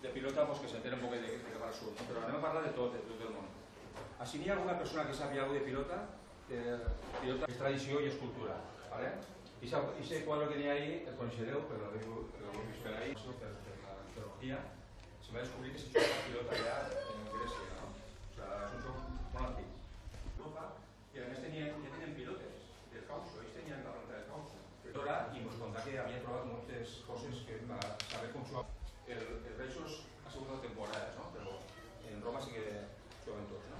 de pilota pues, que s'entén un poc de què va surt, però anem a parlar de tot el món. Si n'hi ha alguna persona que sàpiga alguna de pilota, pilota és tradició i és cultura. ¿Vale? I aquest quadre que n'hi ha ahí, el coneixereu, però l'heu vist per ahí, per la arqueologia, se va descobrir que se juga pilota ja en Grècia, ¿no? O sea, és un joc molt antic. I a més tenien pilotes del caucho, ells tenien la planta del caucho. I ens contà que havien trobat moltes coses que per saber com jugar. El Reixos ha sigut de temporades, ¿no? Però en Roma sí que juguen tots, ¿no?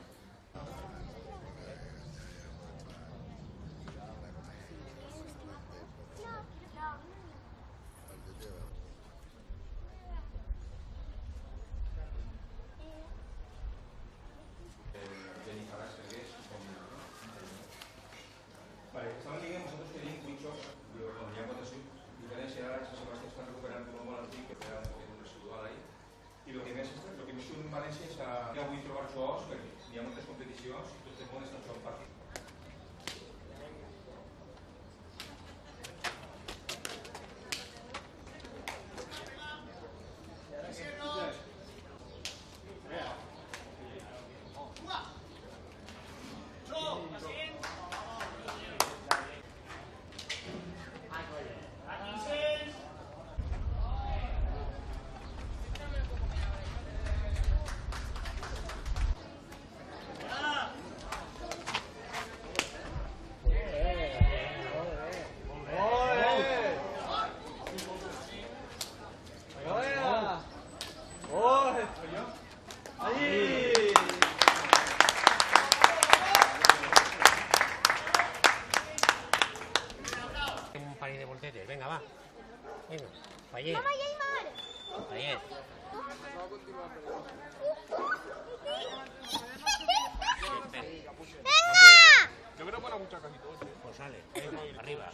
Vale, estaban diciendo nosotros que tenían cuichos, bueno, ya cuando diferencia ahora San Sebastián están recuperando un molt antic que era un poquet residual ahí. I el que més surt en València és que avui trobar jugadors, perquè hi ha moltes competicions i tot el món està jugant partit. Venga, va. Venga, Payet. ¡Mamá, Neymar! Payet. ¡Venga! Yo creo que para muchas casi todos. Pues sale, venga, arriba.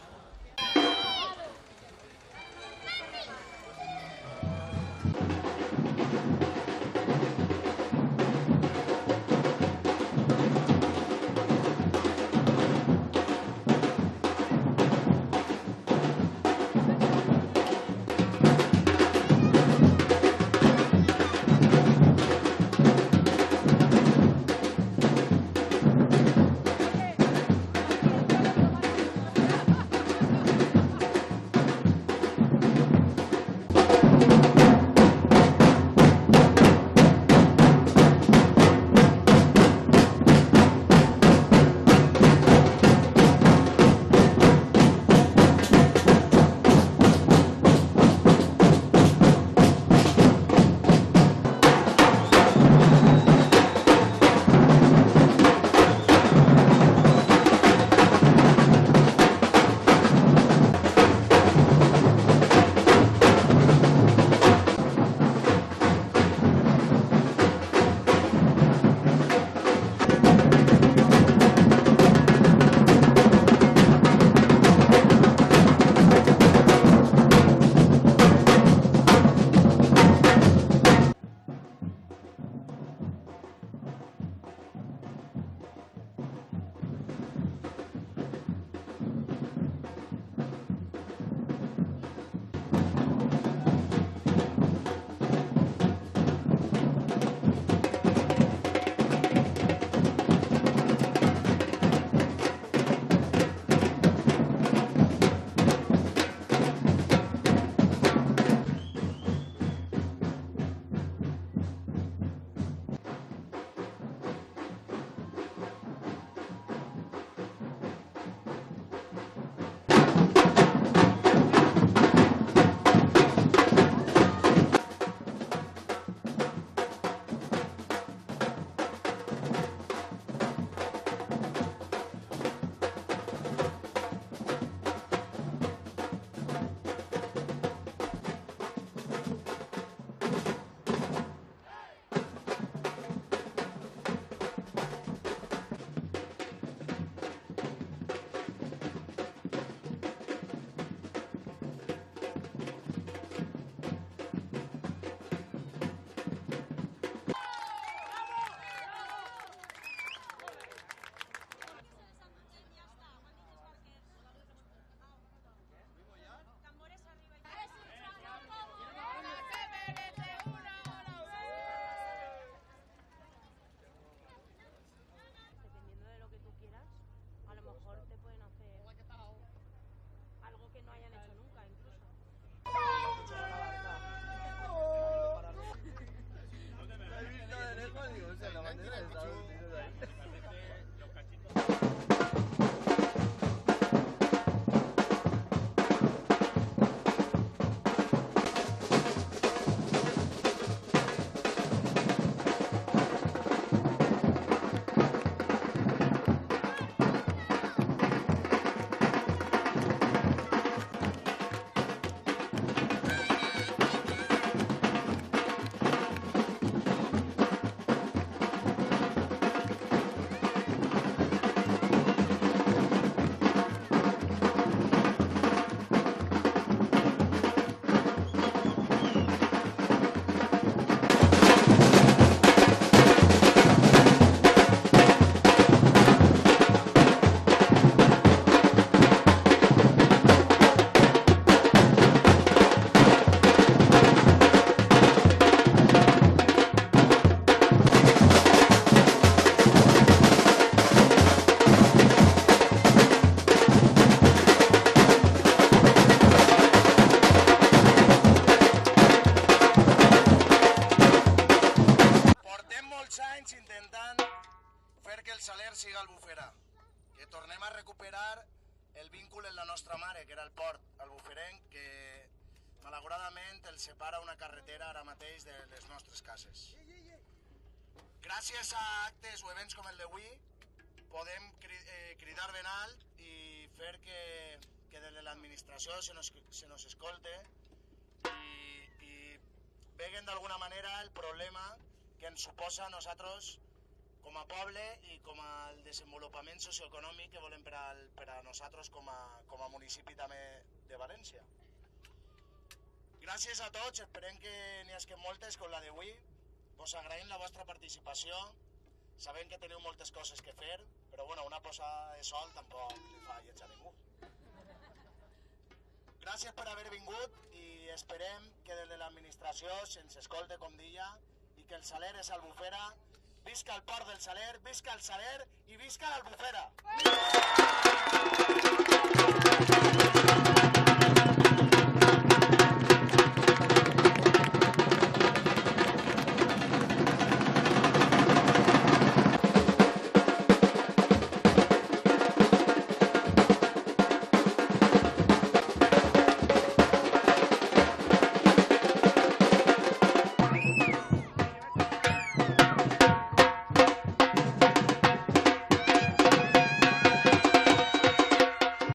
port albuferenc que malauradament el separa una carretera ara mateix de les nostres cases. Gràcies a actes o events com el d'avui podem cridar ben alt i fer que des de l'administració se nos escolte i veguen d'alguna manera el problema que ens suposa a nosaltres com a poble i com a desenvolupament socioeconòmic que volem per a nosaltres com a municipi també de València. Gràcies a tots, esperem que n'hi hagi moltes com la d'avui. Vos agraïm la vostra participació, sabem que teniu moltes coses que fer, però bueno, una posada de sol tampoc li fa lleig a ningú. Gràcies per haver vingut i esperem que des de l'administració se'ns escolte com deia i que el Saler és Albufera. Visca el port del Saler, visca el Saler i visca l'Albufera!